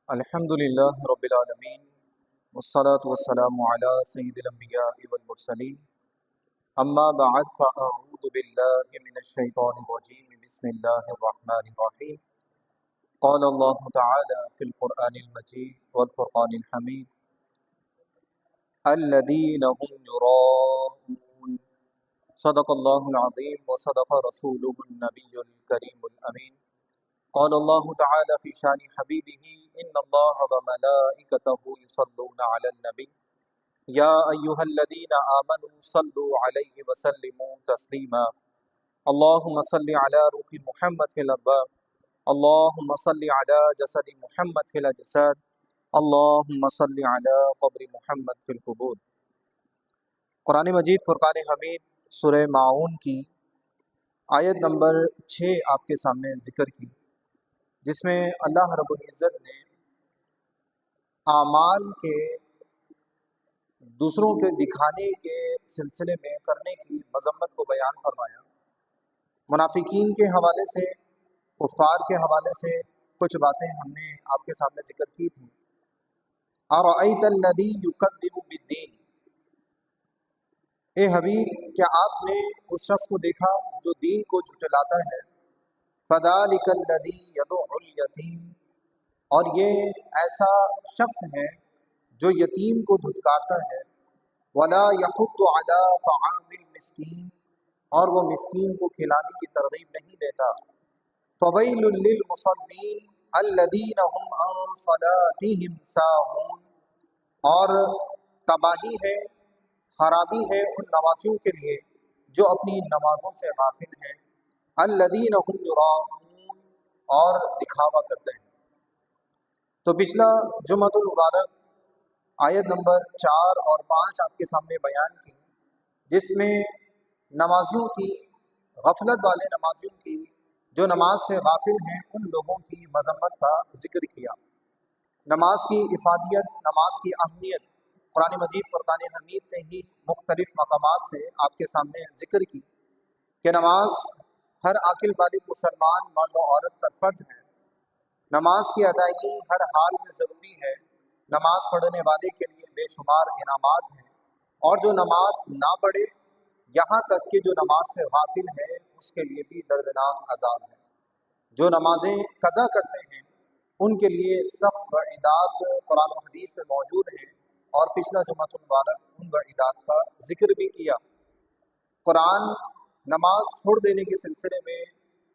الحمد للہ رب العالمین والصلاة والسلام علی سید الانبیاء والمرسلین اما بعد فاعوذ باللہ من الشیطان الرجیم بسم اللہ الرحمن الرحیم قال اللہ تعالی فی القرآن المجید والفرقان الحمید الذین هم یراءون صدق اللہ العظیم وصدق رسولہ النبی الکریم الامین قال اللہ تعالی فی شان حبیبہ ان اللہ وملائکتہ یصلون علی النبی یا ایہا الذین آمنوا صلوا علیہ وسلموا تسلیما اللہم صل علی روح محمد فی الارواح اللہم صل علی جسد محمد فی الاجساد اللہم صل علی قبر محمد فی القبور۔ قرآن مجید فرقان حمید سورہ ماعون کی آیت نمبر 6 آپ کے سامنے ذکر کی، جس میں اللہ رب العزت نے اعمال کے دوسروں کے دکھانے کے سلسلے میں کرنے کی مذمت کو بیان فرمایا۔ منافقین کے حوالے سے، کفار کے حوالے سے کچھ باتیں ہم نے آپ کے سامنے ذکر کی تھیں۔ ارأیت الذی یکذب بالدین، اے حبیب کیا آپ نے اس شخص کو دیکھا جو دین کو جھٹلاتا ہے؟ فذلک الذی یدع الیتیم، اور یہ ایسا شخص ہے جو یتیم کو دھتکارتا ہے۔ ولا یحض علی طعام المسکین، اور وہ مسکین کو کھلانے کی ترغیب نہیں دیتا۔ فویل للمصلین الذین هم عن صلاتهم ساہون، اور تباہی ہے، خرابی ہے ان نمازیوں کے لیے جو اپنی نمازوں سے غافل ہیں۔ الذین هم یراءون، اور دکھاوا کرتے ہیں۔ تو پچھلا جمعۃ المبارک آیت نمبر 4 اور 5 آپ کے سامنے بیان کی، جس میں نمازیوں کی، غفلت والے نمازیوں کی، جو نماز سے غافل ہیں، ان لوگوں کی مذمت کا ذکر کیا۔ نماز کی افادیت، نماز کی اہمیت قرآن مجید فرقان حمید سے ہی مختلف مقامات سے آپ کے سامنے ذکر کی کہ نماز ہر عاقل بالغ مسلمان مرد و عورت پر فرض ہے۔ نماز کی ادائیگی ہر حال میں ضروری ہے۔ نماز پڑھنے والے کے لیے بے شمار انعامات ہیں، اور جو نماز نہ پڑھے، یہاں تک کہ جو نماز سے غافل ہے، اس کے لیے بھی دردناک عذاب ہے۔ جو نمازیں قضا کرتے ہیں ان کے لیے سخت وعیدات قرآن و حدیث میں موجود ہیں، اور پچھلا جمعۃ المبارک ان وعیدات کا ذکر بھی کیا۔ قرآن نماز چھوڑ دینے کے سلسلے میں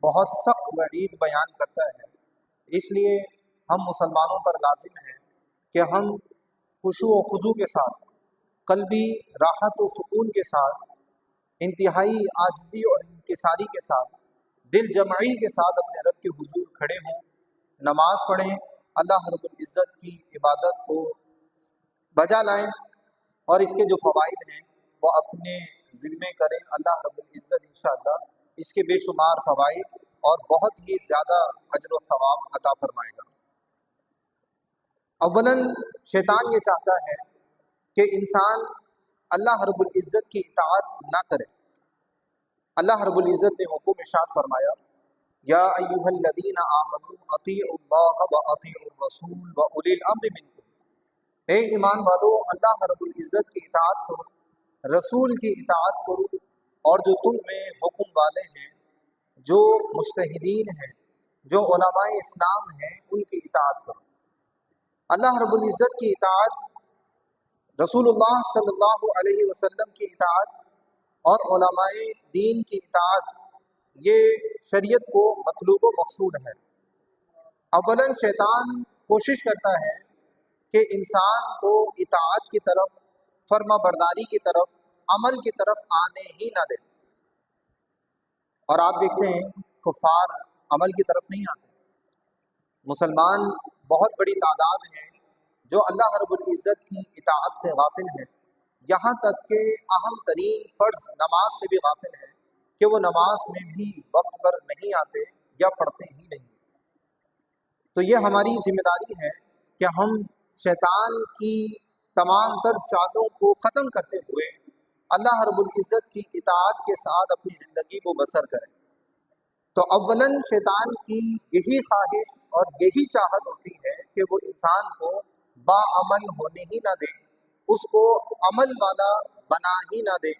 بہت سخت وعید بیان کرتا ہے۔ اس لیے ہم مسلمانوں پر لازم ہے کہ ہم خشوع و خضوع کے ساتھ، قلبی راحت و سکون کے ساتھ، انتہائی عاجزی اور انکساری کے ساتھ، دل جمعی کے ساتھ اپنے رب کے حضور کھڑے ہوں، نماز پڑھیں، اللہ رب العزت کی عبادت کو بجا لائیں، اور اس کے جو فوائد ہیں وہ اپنے ذمے کریں۔ اللہ رب العزت انشاءاللہ اس کے بے شمار فوائد اور بہت ہی زیادہ اجر و ثواب عطا فرمائے گا۔ اولاً شیطان یہ چاہتا ہے کہ انسان اللہ رب العزت کی اطاعت نہ کرے۔ اللہ رب العزت نے حکم ارشاد فرمایا، یا ایھا الذین آمنوا اطیعوا اللہ واطیعوا الرسول واولی الامر منکم، اے ایمان والو اللہ رب العزت کی اطاعت کرو، رسول کی اطاعت کرو، اور جو تم میں حکم والے ہیں، جو مجتہدین ہیں، جو علماء اسلام ہیں، ان کی اطاعت کرو۔ اللہ رب العزت کی اطاعت، رسول اللہ صلی اللہ علیہ وسلم کی اطاعت اور علماء دین کی اطاعت، یہ شریعت کو مطلوب و مقصود ہے۔ اولاً شیطان کوشش کرتا ہے کہ انسان کو اطاعت کی طرف، فرما برداری کی طرف، عمل کی طرف آنے ہی نہ دے، اور آپ دیکھتے ہیں کفار عمل کی طرف نہیں آتے۔ مسلمان بہت بڑی تعداد ہے جو اللہ رب العزت کی اطاعت سے غافل ہیں، یہاں تک کہ اہم ترین فرض نماز سے بھی غافل ہیں کہ وہ نماز میں بھی وقت پر نہیں آتے یا پڑھتے ہی نہیں۔ تو یہ ہماری ذمہ داری ہے کہ ہم شیطان کی تمام تر چالوں کو ختم کرتے ہوئے اللہ رب العزت کی اطاعت کے ساتھ اپنی زندگی کو بسر کریں۔ تو اولاً شیطان کی یہی خواہش اور یہی چاہت ہوتی ہے کہ وہ انسان کو باعمل ہونے ہی نہ دے، اس کو عمل والا بنا ہی نہ دے۔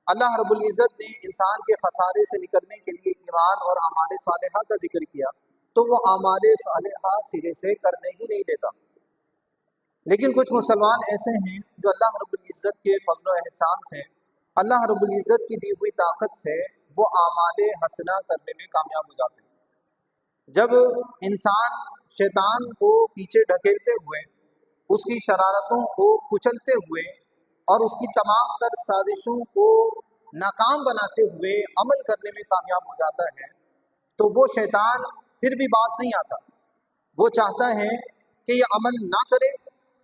اللہ رب العزت نے انسان کے خسارے سے نکلنے کے لیے ایمان اور اعمال صالحہ کا ذکر کیا، تو وہ اعمال صالحہ سرے سے کرنے ہی نہیں دیتا۔ لیکن کچھ مسلمان ایسے ہیں جو اللہ رب العزت کے فضل و احسان سے، اللہ رب العزت کی دی ہوئی طاقت سے وہ اعمال حسنہ کرنے میں کامیاب ہو جاتے ہیں۔ جب انسان شیطان کو پیچھے ڈھکیلتے ہوئے، اس کی شرارتوں کو کچلتے ہوئے اور اس کی تمام تر سازشوں کو ناکام بناتے ہوئے عمل کرنے میں کامیاب ہو جاتا ہے، تو وہ شیطان پھر بھی باز نہیں آتا۔ وہ چاہتا ہے کہ یہ عمل نہ کرے،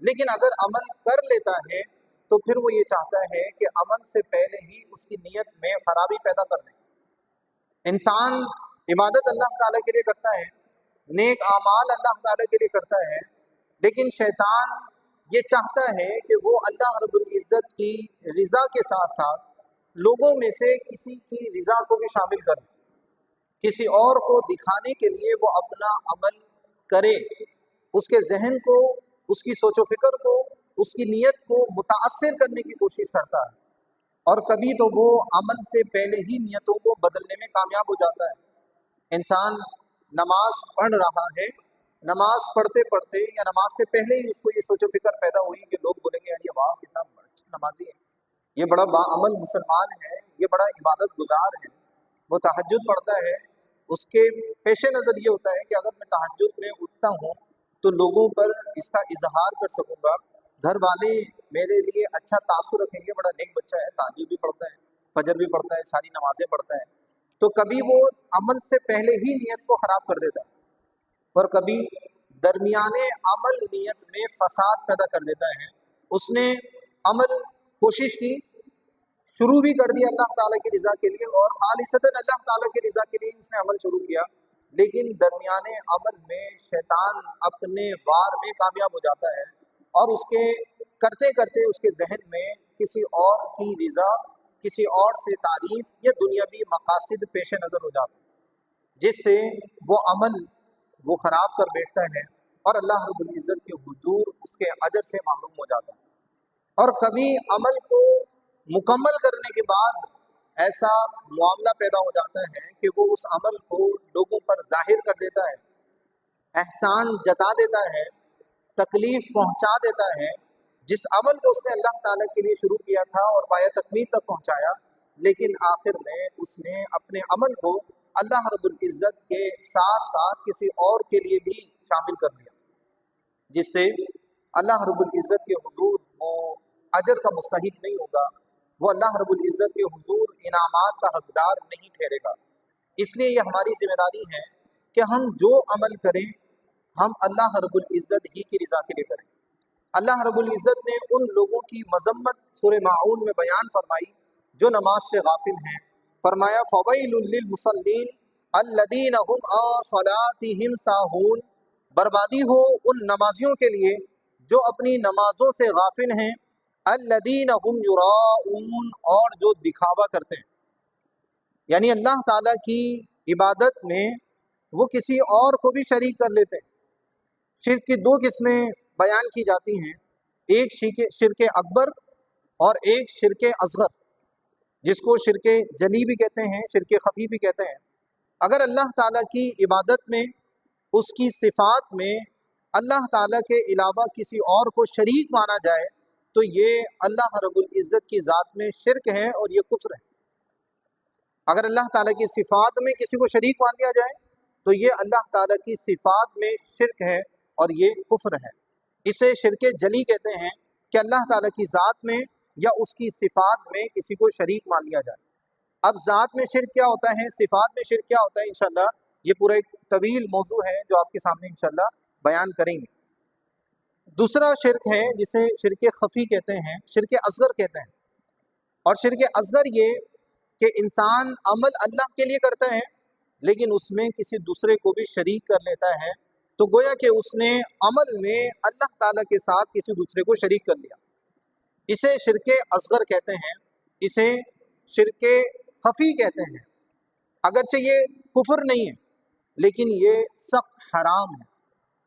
لیکن اگر عمل کر لیتا ہے تو پھر وہ یہ چاہتا ہے کہ عمل سے پہلے ہی اس کی نیت میں خرابی پیدا کر دے۔ انسان عبادت اللہ تعالیٰ کے لیے کرتا ہے، نیک اعمال اللہ تعالیٰ کے لیے کرتا ہے، لیکن شیطان یہ چاہتا ہے کہ وہ اللہ رب العزت کی رضا کے ساتھ ساتھ لوگوں میں سے کسی کی رضا کو بھی شامل کر لے، کسی اور کو دکھانے کے لیے وہ اپنا عمل کرے، اس کے ذہن کو، اس کی سوچ و فکر کو، اس کی نیت کو متاثر کرنے کی کوشش کرتا ہے، اور کبھی تو وہ عمل سے پہلے ہی نیتوں کو بدلنے میں کامیاب ہو جاتا ہے۔ انسان نماز پڑھ رہا ہے، نماز پڑھتے پڑھتے یا نماز سے پہلے ہی اس کو یہ سوچ و فکر پیدا ہوئی کہ لوگ بولیں گے یار یہ واہ کتنا اچھا نمازی ہے، یہ بڑا باعمل مسلمان ہے، یہ بڑا عبادت گزار ہے، وہ تہجد پڑھتا ہے۔ اس کے پیش نظر یہ ہوتا ہے کہ اگر میں تہجد میں اٹھتا ہوں تو لوگوں پر اس کا اظہار کر سکوں گا، گھر والے میرے لیے اچھا تاثر رکھیں گے، بڑا نیک بچہ ہے، تہجد بھی پڑھتا ہے، فجر بھی پڑھتا ہے، ساری نمازیں پڑھتا ہے۔ تو کبھی وہ عمل سے پہلے ہی نیت کو خراب کر دیتا ہے، اور کبھی درمیانے عمل نیت میں فساد پیدا کر دیتا ہے۔ اس نے عمل کوشش کی، شروع بھی کر دیا اللہ تعالیٰ کی رضا کے لیے، اور خالصتاً اللہ تعالیٰ کی رضا کے لیے اس نے عمل شروع کیا، لیکن درمیانے عمل میں شیطان اپنے وار میں کامیاب ہو جاتا ہے، اور اس کے کرتے کرتے اس کے ذہن میں کسی اور کی رضا، کسی اور سے تعریف یا دنیاوی مقاصد پیش نظر ہو جاتا ہے، جس سے وہ عمل وہ خراب کر بیٹھتا ہے، اور اللہ رب العزت کے حضور اس کے اجر سے محروم ہو جاتا ہے۔ اور کبھی عمل کو مکمل کرنے کے بعد ایسا معاملہ پیدا ہو جاتا ہے کہ وہ اس عمل کو لوگوں پر ظاہر کر دیتا ہے، احسان جتا دیتا ہے، تکلیف پہنچا دیتا ہے۔ جس عمل کو اس نے اللہ تعالیٰ کے لیے شروع کیا تھا اور پایہ تکمیل تک پہنچایا، لیکن آخر میں اس نے اپنے عمل کو اللہ رب العزت کے ساتھ ساتھ کسی اور کے لیے بھی شامل کر لیا، جس سے اللہ رب العزت کے حضور وہ اجر کا مستحق نہیں ہوگا، وہ اللہ رب العزت کے حضور انعامات کا حقدار نہیں ٹھہرے گا۔ اس لیے یہ ہماری ذمہ داری ہے کہ ہم جو عمل کریں ہم اللہ رب العزت ہی کی رضا کے لیے کریں۔ اللہ رب العزت نے ان لوگوں کی مذمت سورہ ماعون میں بیان فرمائی جو نماز سے غافل ہیں، فرمایا فویل للمصلین الذین هم عن صلاتهم ساہون، بربادی ہو ان نمازیوں کے لیے جو اپنی نمازوں سے غافل ہیں، الذین هم یراؤون، اور جو دکھاوا کرتے ہیں، یعنی اللہ تعالیٰ کی عبادت میں وہ کسی اور کو بھی شریک کر لیتے ہیں۔ شرک کی دو قسمیں بیان کی جاتی ہیں، ایک شرک اکبر اور ایک شرک اصغر، جس کو شرک جلی بھی کہتے ہیں، شرک خفی بھی کہتے ہیں۔ اگر اللہ تعالیٰ کی عبادت میں، اس کی صفات میں اللہ تعالیٰ کے علاوہ کسی اور کو شریک مانا جائے تو یہ اللہ رب العزت کی ذات میں شرک ہے اور یہ کفر ہے۔ اگر اللہ تعالیٰ کی صفات میں کسی کو شریک مان لیا جائے تو یہ اللہ تعالیٰ کی صفات میں شرک ہے اور یہ کفر ہے۔ اسے شرک جلی کہتے ہیں کہ اللہ تعالیٰ کی ذات میں یا اس کی صفات میں کسی کو شریک مان لیا جائے۔ اب ذات میں شرک کیا ہوتا ہے، صفات میں شرک کیا ہوتا ہے، انشاءاللہ یہ پورا ایک طویل موضوع ہے جو آپ کے سامنے انشاءاللہ بیان کریں گے۔ دوسرا شرک ہے جسے شرک خفی کہتے ہیں، شرک اصغر کہتے ہیں، اور شرک اصغر یہ کہ انسان عمل اللہ کے لیے کرتا ہے لیکن اس میں کسی دوسرے کو بھی شریک کر لیتا ہے، تو گویا کہ اس نے عمل میں اللہ تعالیٰ کے ساتھ کسی دوسرے کو شریک کر لیا، اسے شرک اصغر کہتے ہیں، اسے شرک خفی کہتے ہیں۔ اگرچہ یہ کفر نہیں ہے، لیکن یہ سخت حرام ہے۔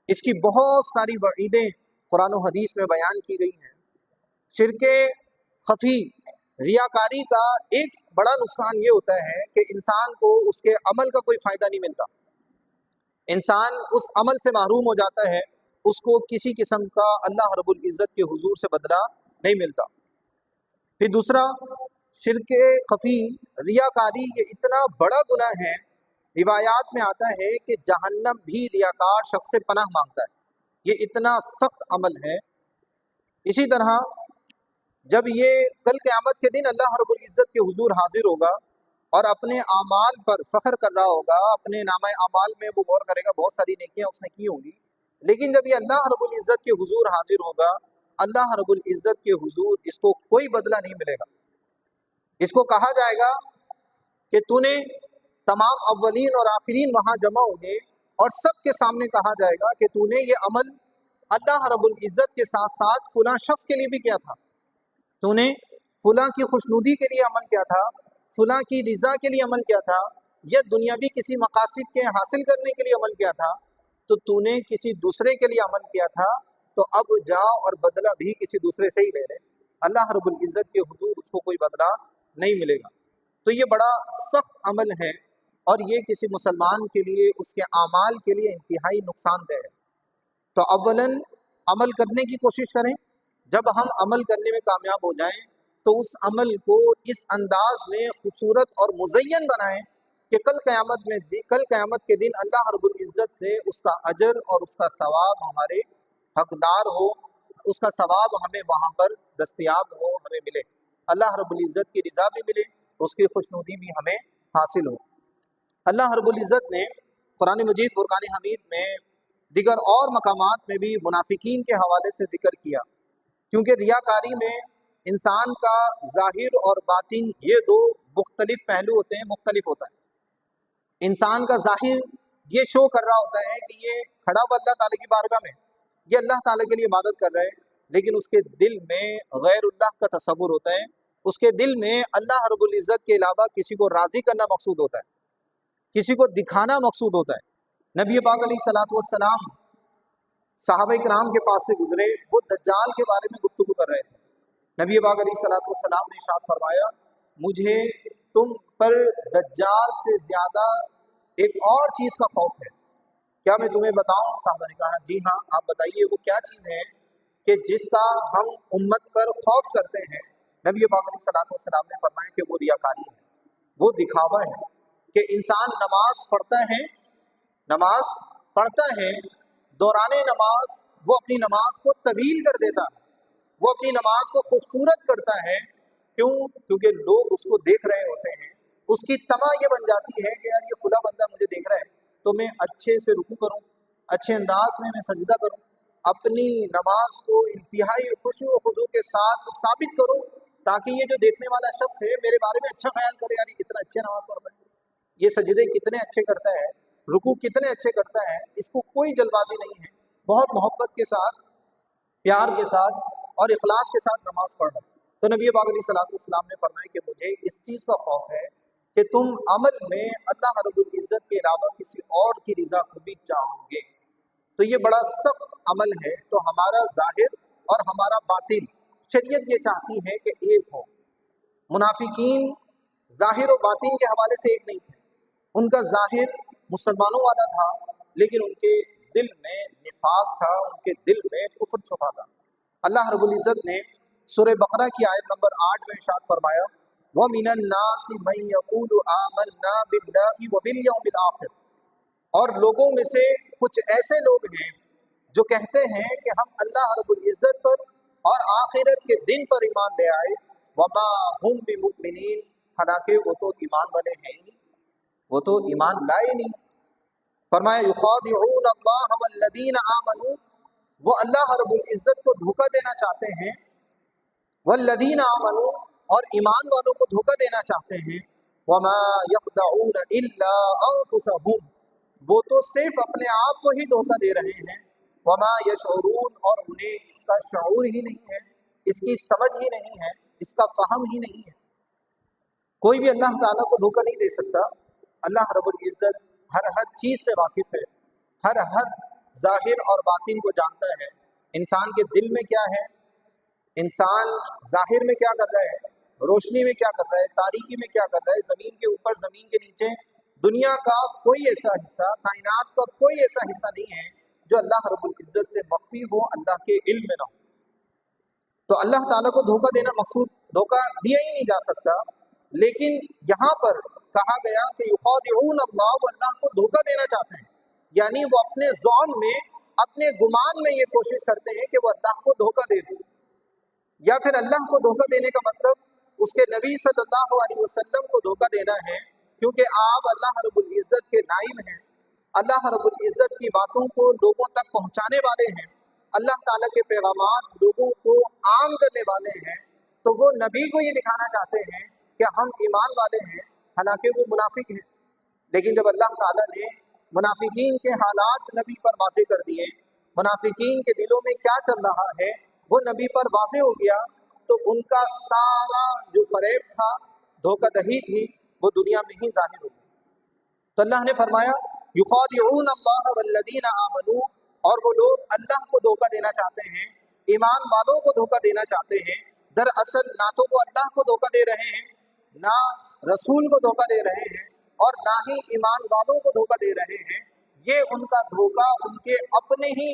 اس کی بہت ساری وعیدیں قرآن و حدیث میں بیان کی گئی ہیں۔ شرک خفی، ریاکاری کا ایک بڑا نقصان یہ ہوتا ہے کہ انسان کو اس کے عمل کا کوئی فائدہ نہیں ملتا، انسان اس عمل سے محروم ہو جاتا ہے، اس کو کسی قسم کا اللہ رب العزت کے حضور سے بدلہ نہیں ملتا۔ پھر دوسرا، شرک خفی، ریاکاری، یہ اتنا بڑا گناہ ہے، روایات میں آتا ہے کہ جہنم بھی ریاکار شخص سے پناہ مانگتا ہے، یہ اتنا سخت عمل ہے۔ اسی طرح جب یہ کل قیامت کے دن اللہ رب العزت کے حضور حاضر ہوگا اور اپنے اعمال پر فخر کر رہا ہوگا، اپنے نامہ اعمال میں وہ غور کرے گا، بہت ساری نیکیاں اس نے کی ہوں گی، لیکن جب یہ اللہ رب العزت کے حضور حاضر ہوگا، اللہ رب العزت کے حضور اس کو کوئی بدلہ نہیں ملے گا۔ اس کو کہا جائے گا کہ تو نے تمام اولین اور آخرین وہاں جمع ہوں گے اور سب کے سامنے کہا جائے گا کہ تو نے یہ عمل اللہ رب العزت کے ساتھ ساتھ فلاں شخص کے لیے بھی کیا تھا، تو نے فلاں کی خوشنودی کے لیے عمل کیا تھا، فلاں کی رضا کے لیے عمل کیا تھا، یا دنیاوی کسی مقاصد کے حاصل کرنے کے لیے عمل کیا تھا، تو نے کسی دوسرے کے لیے عمل کیا تھا، تو اب جا اور بدلہ بھی کسی دوسرے سے ہی لے لے، اللہ رب العزت کے حضور اس کو کوئی بدلہ نہیں ملے گا۔ تو یہ بڑا سخت عمل ہے اور یہ کسی مسلمان کے لیے، اس کے اعمال کے لیے انتہائی نقصان دہ ہے۔ تو اولاً عمل کرنے کی کوشش کریں، جب ہم عمل کرنے میں کامیاب ہو جائیں تو اس عمل کو اس انداز میں خوبصورت اور مزین بنائیں کہ کل قیامت کے دن اللہ رب العزت سے اس کا اجر اور اس کا ثواب ہمارے حقدار ہو، اس کا ثواب ہمیں وہاں پر دستیاب ہو، ہمیں ملے، اللہ رب العزت کی رضا بھی ملے، اس کی خوشنودی بھی ہمیں حاصل ہو۔ اللہ رب العزت نے قرآن مجید فرقان حمید میں دیگر اور مقامات میں بھی منافقین کے حوالے سے ذکر کیا، کیونکہ ریاکاری میں انسان کا ظاہر اور باطن یہ دو مختلف پہلو ہوتے ہیں، مختلف ہوتا ہے۔ انسان کا ظاہر یہ شو کر رہا ہوتا ہے کہ یہ کھڑا ہوا اللہ تعالیٰ کی بارگاہ میں، یہ اللہ تعالیٰ کے لیے عبادت کر رہا ہے، لیکن اس کے دل میں غیر اللہ کا تصور ہوتا ہے، اس کے دل میں اللہ رب العزت کے علاوہ کسی کو راضی کرنا مقصود ہوتا ہے، کسی کو دکھانا مقصود ہوتا ہے۔ نبی پاک علیہ الصلوۃ والسلام صحابہ کرام کے پاس سے گزرے، وہ دجال کے بارے میں گفتگو کر رہے تھے۔ نبی پاک علیہ الصلوۃ والسلام نے ارشاد فرمایا، مجھے تم پر دجال سے زیادہ ایک اور چیز کا خوف ہے، کیا میں تمہیں بتاؤں؟ صحابہ نے کہا جی ہاں، آپ بتائیے، وہ کیا چیز ہے کہ جس کا ہم امت پر خوف کرتے ہیں؟ نبی پاک علیہ الصلوۃ والسلام نے فرمایا کہ وہ ریاکاری ہے، وہ دکھاوا ہے، کہ انسان نماز پڑھتا ہے، دوران نماز وہ اپنی نماز کو طویل کر دیتا ہے، وہ اپنی نماز کو خوبصورت کرتا ہے، کیونکہ لوگ اس کو دیکھ رہے ہوتے ہیں، اس کی طمع یہ بن جاتی ہے کہ یار یہ فلاں بندہ مجھے دیکھ رہا ہے تو میں اچھے سے رکوع کروں، اچھے انداز میں سجدہ کروں، اپنی نماز کو انتہائی خشوع و خضوع کے ساتھ ثابت کروں، تاکہ یہ جو دیکھنے والا شخص ہے میرے بارے میں اچھا خیال کرے، یار یہ کتنا اچھے نماز پڑھتا ہے، یہ سجدے کتنے اچھے کرتا ہے، رکوع کتنے اچھے کرتا ہے، اس کو کوئی جلد بازی نہیں ہے، بہت محبت کے ساتھ، پیار کے ساتھ اور اخلاص کے ساتھ نماز پڑھ رہا ہے۔ تو نبی پاک علیہ الصلوۃ والسلام نے فرمایا کہ مجھے اس چیز کا خوف ہے کہ تم عمل میں اللہ رب العزت کے علاوہ کسی اور کی رضا کو بھی چاہو گے، تو یہ بڑا سخت عمل ہے۔ تو ہمارا ظاہر اور ہمارا باطن، شریعت یہ چاہتی ہے کہ ایک ہو۔ منافقین ظاہر و باطن کے حوالے سے ایک نہیں تھے، ان کا ظاہر مسلمانوں والا تھا، لیکن ان کے دل میں نفاق تھا، ان کے دل میں کفر چھپا تھا۔ اللہ رب العزت نے سورہ بقرہ کی آیت نمبر 8 میں ارشاد فرمایا، وَمِنَ النَّاسِ مَن يَقُولُ آمَنَّا بِاللَّهِ وَبِالْيَوْمِ الْآخِرِ، اور لوگوں میں سے کچھ ایسے لوگ ہیں جو کہتے ہیں کہ ہم اللہ رب العزت پر اور آخرت کے دن پر ایمان لے آئے، وَمَا هُم بِمُؤْمِنِينَ، حالانکہ وہ تو ایمان والے ہیں ہی نہیں، وہ تو ایمان لائے نہیں۔ فرمایا یخادعون اللہ والذین آمنوا، وہ اللہ رب العزت کو دھوکہ دینا چاہتے ہیں، والذین آمنوا، اور ایمان والوں کو دھوکہ دینا چاہتے ہیں، وما یخدعون الا انفسهم، وہ تو صرف اپنے آپ کو ہی دھوکہ دے رہے ہیں، وما یشعرون، اور انہیں اس کا شعور ہی نہیں ہے، اس کی سمجھ ہی نہیں ہے، اس کا فہم ہی نہیں ہے۔ کوئی بھی اللہ تعالیٰ کو دھوکہ نہیں دے سکتا، اللہ रब्बुल इज़्ज़त हर चीज़ से वाकिफ़ है, हर ज़ाहिर और बातिन को जानता है। इंसान के दिल में क्या है, इंसान ज़ाहिर में क्या कर रहा है, रोशनी में क्या कर रहा है, तारीकी में क्या कर रहा है, ज़मीन के ऊपर ज़मीन के नीचे, दुनिया का कोई ऐसा हिस्सा, कायनात का कोई ऐसा हिस्सा नहीं है जो अल्लाह रब्बुल इज़्ज़त से मख्फी हो, अल्लाह के इल्म में ना हो। तो अल्लाह ताला को धोखा देना मकसूद, धोखा दिया ही नहीं जा सकता। लेकिन यहाँ पर कहा गया कि युखादिऊन अल्लाह, वो अल्लाह को धोखा देना चाहते हैं, यानी वो अपने ज़ौन में, अपने गुमान में ये कोशिश करते हैं कि वो अल्लाह को धोखा दे दें। या फिर अल्लाह को धोखा देने का मतलब उसके नबी सल्लल्लाहु अलैहि वसल्लम को धोखा देना है, क्योंकि आप अल्लाह रब्बुल इज़्ज़त के नाइब हैं, अल्लाह रब्बुल इज़्ज़त की बातों को लोगों तक पहुँचाने वाले हैं, अल्लाह ताला के पैगामात लोगों को आम करने वाले हैं। तो वो नबी को ये दिखाना चाहते हैं कि हम ईमान वाले हैं, हालांकि वो मुनाफिक हैं। लेकिन जब अल्लाह ताला ने मुनाफिकीन के हालात नबी पर वाज़े कर दिए, मुनाफिकीन के दिलों में क्या चल रहा है वो नबी पर वाज़े हो गया, तो उनका सारा जो फरेब था, धोखादही थी, वो दुनिया में ही जाहिर हो गई। तो अल्लाह ने फरमाया युखादिऊन अल्लाह वल्लदीना आमनू, और वो लोग अल्लाह को धोखा देना चाहते हैं, ईमान वालों को धोखा देना चाहते हैं। दरअसल ना तो वो अल्लाह को धोखा दे रहे हैं, ना रसूल को धोखा दे रहे हैं, और ना ही ईमान वालों को धोखा दे रहे हैं। ये उनका धोखा उनके अपने ही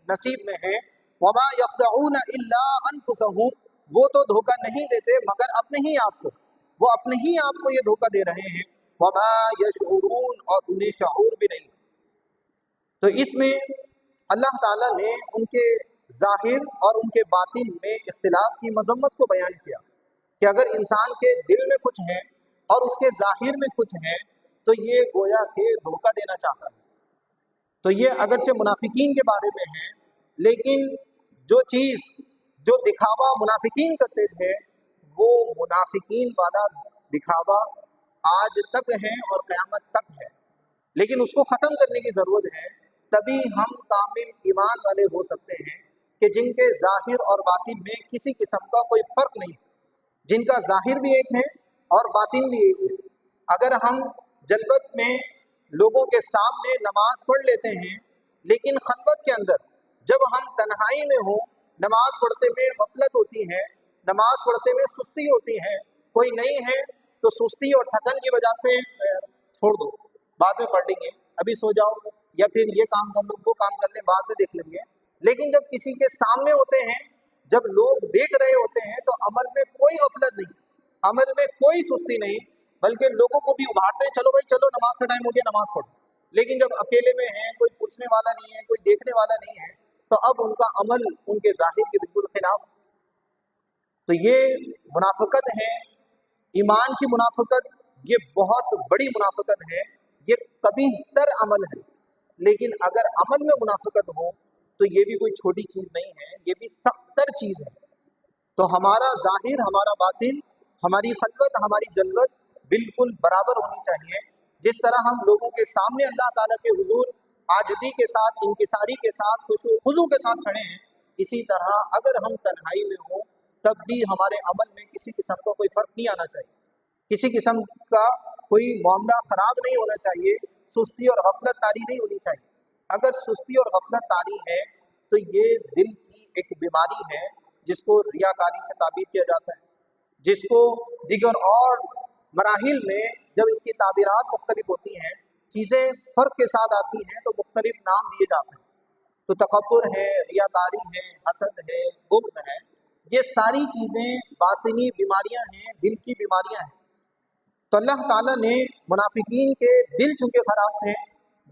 नसीब में है। वमा यख्दऊन इल्ला अनफुसहुम, वो तो धोखा नहीं देते मगर अपने ही आप को, वो अपने ही आप को ये धोखा दे रहे हैं। वमा यशऊरून, और उन्हें शऊर भी नहीं। तो इसमें अल्लाह ताला ने उनके ज़ाहिर और उनके बातिन में इख्तिलाफ की मजम्मत को बयान किया कि अगर इंसान के दिल में कुछ है और उसके ज़ाहिर में कुछ है तो ये गोया के धोखा देना चाहता है। तो ये अगरचे मुनाफिकीन के बारे में है, लेकिन जो चीज़, जो दिखावा मुनाफिकीन करते थे, वो मुनाफिकीन वाला दिखावा आज तक है और क़यामत तक है। लेकिन उसको ख़त्म करने की ज़रूरत है, तभी हम कामिल ईमान वाले हो सकते हैं कि जिनके ज़ाहिर और बातिन में किसी किस्म का कोई फ़र्क नहीं, जिनका ज़ाहिर भी एक है और बातिन भी एक है। अगर हम जलवत में लोगों के सामने नमाज पढ़ लेते हैं, लेकिन खलवत के अंदर जब हम तन्हाई में हों, नमाज पढ़ते में गफलत होती है, नमाज पढ़ते में सुस्ती होती है, कोई नहीं है तो सुस्ती और थकन की वजह से छोड़ दो, बाद में पढ़ लेंगे, अभी सो जाओ, या फिर ये काम कर लो, वो काम कर लें, बाद में देख लेंगे। लेकिन जब किसी के सामने होते हैं, जब लोग देख रहे होते हैं, तो अमल में कोई गफलत नहीं, अमल में कोई सुस्ती नहीं, बल्कि लोगों को भी उभारते हैं, चलो भाई चलो, नमाज का टाइम हो गया, नमाज पढ़ो। लेकिन जब अकेले में हैं, कोई पूछने वाला नहीं है, कोई देखने वाला नहीं है, तो अब उनका अमल उनके ज़ाहिर के बिल्कुल खिलाफ। तो ये मुनाफिकत है, ईमान की मुनाफिकत, ये बहुत बड़ी मुनाफिकत है, ये कबीह तर अमल है। लेकिन अगर अमल में मुनाफिकत हो तो ये भी कोई छोटी चीज़ नहीं है, ये भी सख्त तर चीज़ है। तो हमारा ज़ाहिर, हमारा बातिन, हमारी खलवत, हमारी जलवत बिल्कुल बराबर होनी चाहिए। जिस तरह हम लोगों के सामने अल्लाह ताला के हुजूर आजिज़ी के साथ, इंकिसारी के साथ, खुशू खुजू के साथ खड़े हैं, इसी तरह अगर हम तन्हाई में हों तब भी हमारे अमल में किसी किस्म का कोई फ़र्क नहीं आना चाहिए, किसी किस्म का कोई मामला ख़राब नहीं होना चाहिए, सुस्ती और गफलत तारी नहीं होनी चाहिए। अगर सुस्ती और गफलत तारी है तो ये दिल की एक बीमारी है, जिसको रियाकारी से ताबीर किया जाता है, जिसको दिगर और मराहिल में जब इसकी ताबीरात मुख्तलिफ होती हैं, चीज़ें फ़र्क के साथ आती हैं, तो मुख्तलिफ नाम दिए जाते हैं। तो तकब्बुर है, रियाकारी है, हसद है, बुग़्ज़ है, ये सारी चीज़ें बातिनी बीमारियां हैं, दिल की बीमारियां हैं। तो अल्लाह ताला ने मुनाफिकीन के दिल चूँकि ख़राब थे,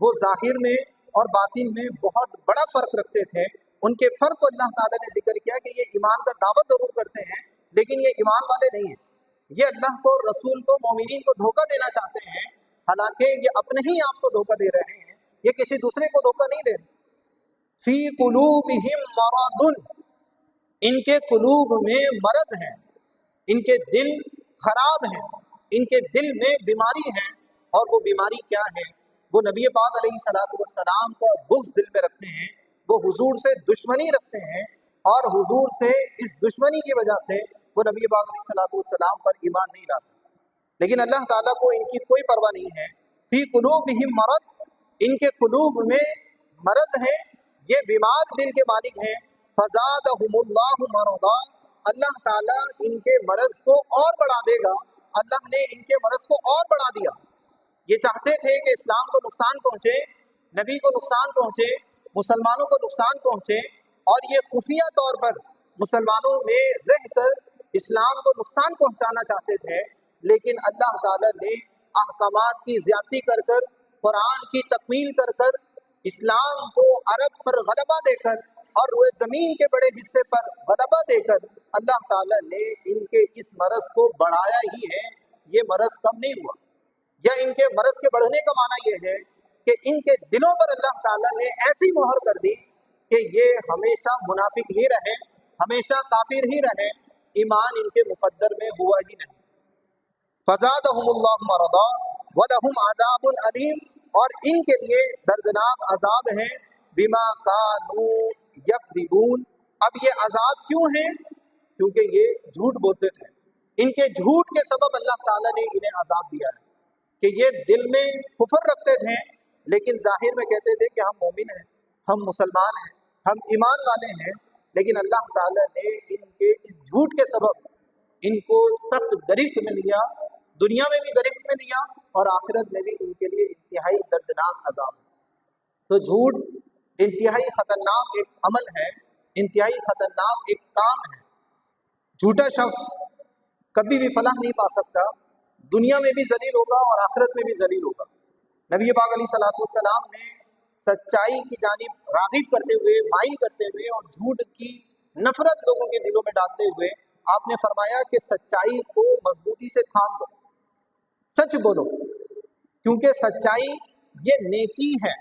वो ज़ाहिर में और बातिन में बहुत बड़ा फ़र्क रखते थे। उनके फ़र्क को अल्लाह ताला ने जिक्र किया कि ये ईमान का दावा ज़रूर करते हैं, लेकिन ये ईमान वाले नहीं हैं, ये अल्लाह को, रसूल को, मोमिनीन को धोखा देना चाहते हैं, हालांकि ये अपने ही आप को धोखा दे रहे हैं, ये किसी दूसरे को धोखा नहीं दे रहे। फ़ी कुलूबिहिम मरदुन, इनके कुलूब में मरज़ है, इनके दिल खराब हैं, इनके दिल में बीमारी है। और वो बीमारी क्या है? वो नबी पाक अलैहिस्सलातु वस्सलाम का बुग़्ज़ दिल में रखते हैं, वो हुजूर से दुश्मनी रखते हैं, और हुजूर से इस दुश्मनी की वजह से वो नबी पाक अलैहिस्सलातु वस्सलाम पर ईमान नहीं लाते। लेकिन अल्लाह ताला को इनकी कोई परवाह नहीं है। फी कुलूबिहिम मरद, इनके कुलूब में मरज है, ये बीमार दिल के मालिक हैं। फज़ादहुमुल्लाहु मरदा, अल्लाह ताला इनके मरज को और बढ़ा देगा। अल्लाह ने इनके मरज को और बढ़ा दिया। ये चाहते थे कि इस्लाम को नुकसान पहुँचे, नबी को नुकसान पहुँचे, मुसलमानों को नुकसान पहुँचे, और ये खुफिया तौर पर मुसलमानों में रह कर इस्लाम को नुकसान पहुँचाना चाहते थे। लेकिन अल्लाह ताला ने अहकामात की ज़्यादती कर कर, कुरान की तकमील कर कर, इस्लाम को अरब पर गलबा देकर और रोए ज़मीन के बड़े हिस्से पर गलबा देकर अल्लाह ताला ने इनके इस मरज़ को बढ़ाया ही है। ये मरज़ कम नहीं हुआ। या इनके मरज़ के बढ़ने का माना यह है कि इनके दिलों पर अल्लाह ताला ने ऐसी मोहर कर दी कि ये हमेशा मुनाफिक ही रहे, हमेशा काफिर ही रहे, ईमान इनके मुकद्दर में हुआ ही नहीं। फ़ज़ादहुमुल्लाहु मरदा वलहुम अज़ाबुन अलीम, और इनके लिए दर्दनाक अजाब है। बिमा कानू यकदिबून, अब ये अजाब क्यों है? क्योंकि ये झूठ बोलते थे। इनके झूठ के सबब अल्लाह ताला ने इन्हें अजाब दिया है कि ये दिल में कुफर रखते थे, लेकिन जाहिर में कहते थे कि हम मोमिन हैं, हम मुसलमान हैं, हम ईमान वाले हैं। लेकिन अल्लाह ताला ने इनके इस झूठ के सबब इनको सख्त गिरफ्त में लिया, दुनिया में भी गिरफ्त में लिया और आखिरत में भी इनके लिए इंतहाई दर्दनाक अजाब है। तो झूठ इंतहाई ख़तरनाक एक अमल है, इंतहाई ख़तरनाक एक काम है। झूठा शख्स कभी भी फलाह नहीं पा सकता, दुनिया में भी जलील होगा और आखिरत में भी जलील होगा। नबी पाक अलैहिस्सलातु वस्सलाम ने सच्चाई की जानिब राग़िब करते हुए, माइल करते हुए और झूठ की नफरत लोगों के दिलों में डालते हुए आपने फरमाया कि सच्चाई को मजबूती से थाम लो, सच बोलो, क्योंकि सच्चाई ये नेकी है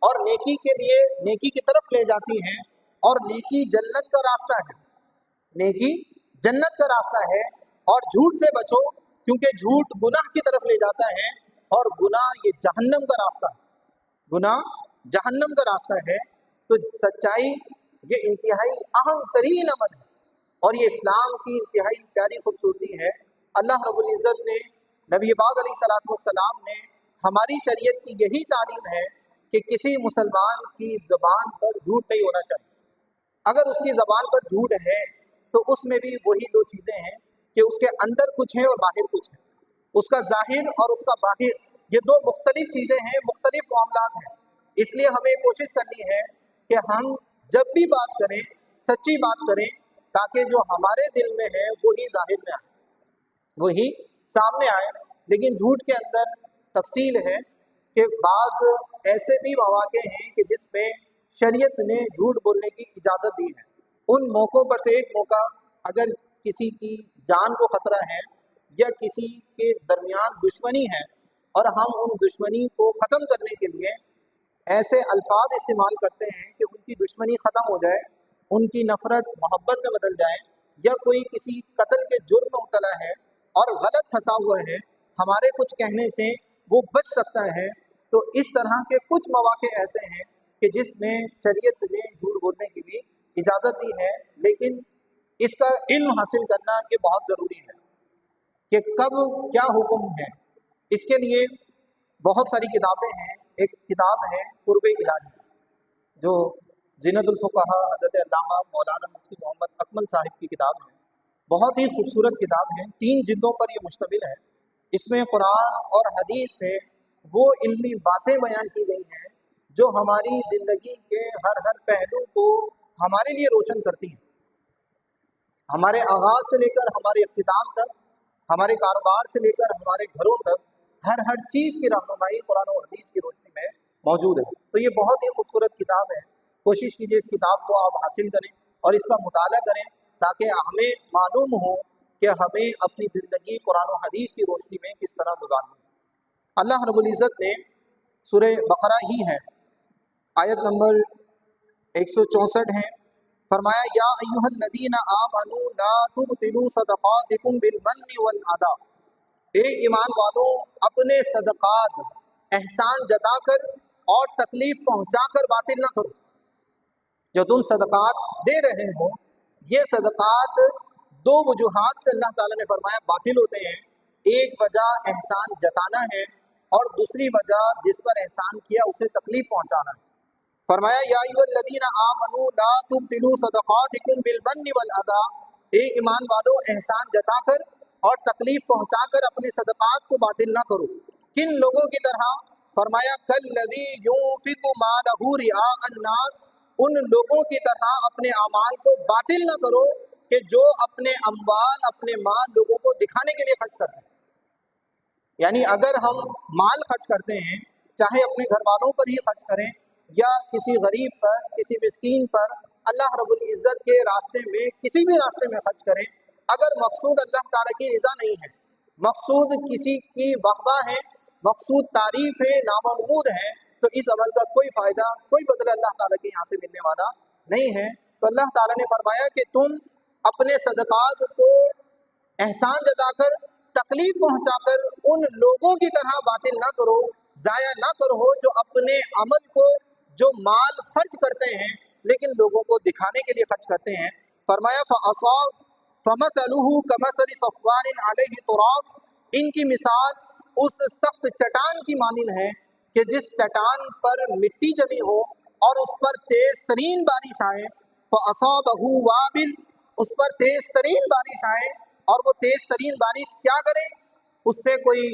और नेकी के लिए नेकी की तरफ ले जाती है, और नेकी जन्नत का रास्ता है, नेकी जन्नत का रास्ता है। और झूठ से बचो, क्योंकि झूठ गुनाह की तरफ ले जाता है और गुनाह ये जहन्नम का रास्ता है, गुनाह जहन्नम का रास्ता है। तो सच्चाई ये इंतहाई अहम तरीन अमल है और ये इस्लाम की इंतहाई प्यारी खूबसूरती है। अल्लाह रब्बुल इज़्ज़त ने, नबी पाक अलैहिस्सलातु वस्सलाम ने, हमारी शरीयत की यही तालीम है कि किसी मुसलमान की ज़बान पर झूठ नहीं होना चाहिए। अगर उसकी ज़बान पर झूठ है तो उसमें भी वही दो चीज़ें हैं कि उसके अंदर कुछ है और बाहर कुछ है। उसका ज़ाहिर और उसका बाहिर ये दो मुख्तलिफ चीज़ें हैं, मुख्तलिफ मामलात हैं। इसलिए हमें कोशिश करनी है कि हम जब भी बात करें सच्ची बात करें, ताकि जो हमारे दिल में है वही ज़ाहिर में आए, वही सामने आए। लेकिन झूठ के अंदर तफसील है कि बाज़ ऐसे भी मौक़े हैं कि जिसमें शरीयत ने झूठ बोलने की इजाज़त दी है। उन मौक़ों पर से एक मौका, अगर किसी की जान को ख़तरा है या किसी के दरमियान दुश्मनी है और हम उन दुश्मनी को ख़त्म करने के लिए ऐसे अल्फाज इस्तेमाल करते हैं कि उनकी दुश्मनी ख़त्म हो जाए, उनकी नफ़रत मोहब्बत में बदल जाए, या कोई किसी कत्ल के जुर्म में मुब्तला है और गलत फंसा हुआ है, हमारे कुछ कहने से वो बच सकता है। तो इस तरह के कुछ मौक़े ऐसे हैं कि जिसमें शरीयत ने झूठ बोलने की भी इजाज़त दी है, लेकिन इसका इल्म हासिल करना ये बहुत ज़रूरी है कि कब क्या हुक्म है। इसके लिए बहुत सारी किताबें हैं। एक किताब है कुर्ब इलाही, जो ज़ीनतुल फ़ुक़हा हज़रत अल्लामा मौलाना मुफ्ती मोहम्मद अकमल साहिब की किताब है। बहुत ही खूबसूरत किताब है, 3 जिल्दों पर ये मुश्तमिल है। इसमें कुरान और हदीस से वो इल्मी बातें बयान की गई हैं जो हमारी ज़िंदगी के हर पहलू को हमारे लिए रोशन करती हैं। हमारे आगाज़ से लेकर हमारे इख्तिताम तक, हमारे कारोबार से लेकर हमारे घरों तक, हर चीज़ की रहनुमाई कुरान और हदीस की रोशनी में मौजूद है। तो ये बहुत ही खूबसूरत किताब है। कोशिश कीजिए इस किताब को आप हासिल करें और इसका मुताला करें, ताकि हमें मालूम हो कि हमें अपनी ज़िंदगी कुरान और हदीस की रोशनी में किस तरह गुजारनी है। अल्लाह रब्बुल इज़्ज़त ने सूरह बकरा ही है, आयत नंबर 164 है, फरमाया या अय्युहल्लज़ीना आमनू ला तुबतिलू सदक़ातिकुम बिलमन्नि वल अदा, ए ईमान वालों, अपने सदक़ात एहसान जताकर और तकलीफ़ पहुँचाकर बातिल ना करो। जो तुम सदक़ात दे रहे हो, ये सदक़ात दो वजूहात से अल्लाह ताला ने फरमाया बातिल होते हैं। एक वजह एहसान जताना है اور दूसरी वजह जिस पर एहसान किया उसे तकलीफ पहुंचाना है। फरमाया या अय्युहल्लज़ीना आमनू ला तुब्तिलू सदक़ातिकुम बिलमन्नि वल अदा, ए ईमान वालों एहसान जताकर और तकलीफ पहुंचाकर अपने सदक़ात को बातिल ना करो। किन लोगों की तरह? फरमाया कल्लज़ी युनफ़िक़ु मालहू रिआ अन्नास, उन लोगों की तरह अपने अमाल को बातिल ना करो कि जो अपने अम्वाल अपने माल लोगों को दिखाने के लिए खर्च करते हैं। यानी अगर हम माल खर्च करते हैं, चाहे अपने घर वालों पर ही खर्च करें या किसी गरीब पर, किसी मिस्कीन पर, अल्लाह रब्बुल इज़्ज़त के रास्ते में किसी भी रास्ते में खर्च करें, अगर मकसूद अल्लाह ताला की रज़ा नहीं है, मकसूद किसी की वाहवा है, मकसूद तारीफ है, नामनमूद है, तो इस अमल का कोई फ़ायदा, कोई बदला अल्लाह ताला के यहाँ से मिलने वाला नहीं है। तो अल्लाह ताला ने फरमाया कि तुम अपने सदक़ात को एहसान जताकर, तकलीफ पहुंचाकर उन लोगों की तरह बातिल ना करो, ज़ाया ना करो जो अपने अमल को, जो माल खर्च करते हैं लेकिन लोगों को दिखाने के लिए खर्च करते हैं। फरमाया फ़असाब फ़मसलुहु कमसलि सफ़वानिन अलैहि तुराब, इनकी मिसाल उस सख्त चट्टान की मानिंद है कि जिस चट्टान पर मिट्टी जमी हो और उस पर तेज़ तरीन बारिश आए। फ़असाबहु वाबिल, उस पर तेज़ तरीन बारिश आए और वो तेज़ तरीन बारिश क्या करे, उससे कोई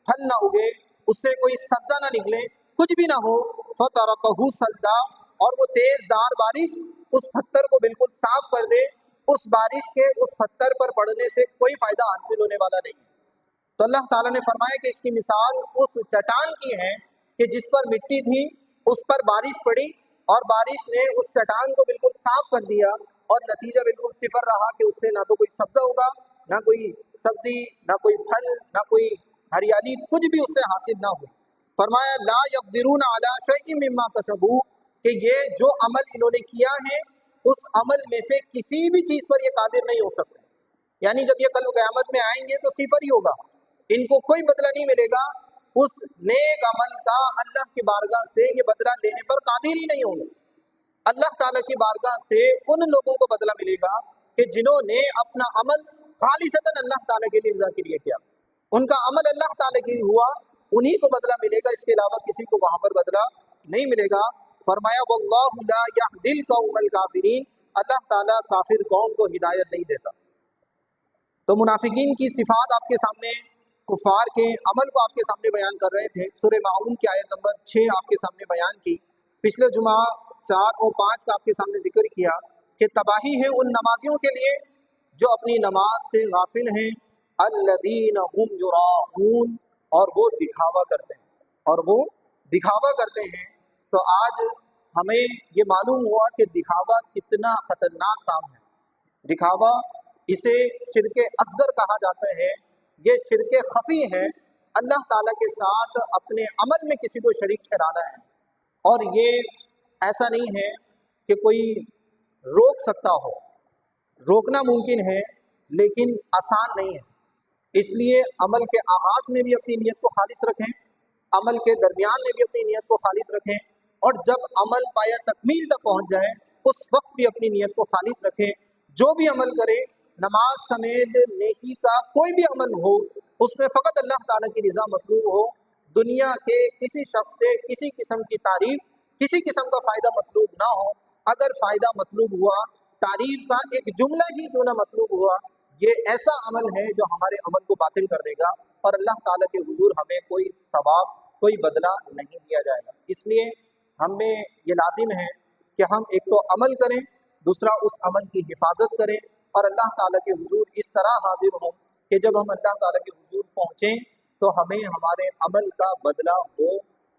फल ना उगे, उससे कोई सब्ज़ा ना निकले, कुछ भी ना हो। फ़तरकहु सल्दा, और वो तेज़दार बारिश उस पत्थर को बिल्कुल साफ कर दे, उस बारिश के उस पत्थर पर पड़ने से कोई फ़ायदा हासिल होने वाला नहीं है। तो अल्लाह ताला ने फरमाया कि इसकी मिसाल उस चट्टान की है कि जिस पर मिट्टी थी, उस पर बारिश पड़ी और बारिश ने उस चट्टान को बिल्कुल साफ कर दिया और नतीजा बिल्कुल सिफर रहा कि उससे ना तो कोई सब्ज़ा होगा, ना कोई सब्ज़ी, ना कोई फल, ना कोई हरियाली, कुछ भी उससे हासिल ना हुई। फरमाया ला यक़दिरून अला शैइन मिम्मा कसबू, कि ये जो अमल इन्होंने किया है उस अमल में से किसी भी चीज़ पर ये कादिर नहीं हो सकते। यानी जब ये कल क़यामत में आएंगे तो सिफर ही होगा, इनको कोई बदला नहीं मिलेगा। उस नेक अमल का अल्लाह की बारगाह से ये बदला लेने पर कादिर ही नहीं होंगे। अल्लाह ताला की बारगाह से उन लोगों को बदला मिलेगा कि जिन्होंने अपना अमल खालिसतन अल्लाह ताला के लिए रज़ा के लिए किया, उनका अमल अल्लाह ताला के लिए हुआ, उन्हीं को बदला मिलेगा, इसके अलावा किसी को वहाँ पर बदला नहीं मिलेगा। फरमाया वल्लाहु ला यहदिल कौमल काफिरीन, अल्लाह ताला काफिर कौम को हिदायत नहीं देता। तो मुनाफिकीन की सिफात आपके सामने, कुफार के अमल को आपके सामने बयान कर रहे थे। सूरह माऊन की आयत नंबर 6 आपके सामने बयान की। पिछले जुमा 4 और 5 का आपके सामने जिक्र किया कि तबाही है उन नमाजियों के लिए जो अपनी नमाज से गाफिल हैं, अल्लदीन हुम युराऊन, और वो दिखावा करते हैं, और वो दिखावा करते हैं। तो आज हमें ये मालूम हुआ कि दिखावा कितना ख़तरनाक काम है। दिखावा, इसे शिरके असगर कहा जाता है, ये शिरके खफ़ी है। अल्लाह ताला के साथ अपने अमल में किसी को शरीक ठहराना है, और ये ऐसा नहीं है कि कोई रोक सकता हो, रोकना मुमकिन है लेकिन आसान नहीं है। इसलिए अमल के आगाज़ में भी अपनी नीयत को खालिस रखें, अमल के दरमियान में भी अपनी नीयत को खालिस रखें, और जब अमल पाया तकमील तक पहुँच जाए उस वक्त भी अपनी नीयत को खालिस रखें। जो भी अमल करे, नमाज समेत नेकी का कोई भी अमल हो, उसमें फ़कत अल्लाह ताला की रज़ा मतलूब हो, दुनिया के किसी शख्स से किसी किस्म की तारीफ़, किसी किस्म का फ़ायदा मतलूब ना हो। अगर फ़ायदा मतलूब हुआ, तारीफ़ का एक जुमला ही क्यों ना मतलूब हुआ, ये ऐसा अमल है जो हमारे अमल को बातिल कर देगा और अल्लाह ताला के हुजूर हमें कोई सवाब, कोई बदला नहीं दिया जाएगा। इसलिए हमें ये लाजिम है कि हम एक तो अमल करें, दूसरा उस अमल की हिफाजत करें और अल्लाह ताला के हुजूर इस तरह हाजिर हों कि जब हम अल्लाह ताला के हुजूर पहुँचें तो हमें हमारे अमल का बदला हो,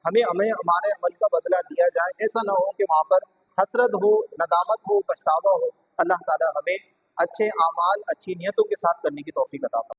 हमें हमारे अमल का बदला दिया जाए। ऐसा ना हो कि वहाँ पर हसरत हो, नदामत हो, पछतावा हो। अल्लाह ताला हमें अच्छे आमाल, अच्छी नियतों के साथ करने की तौफीक अता फरमाए।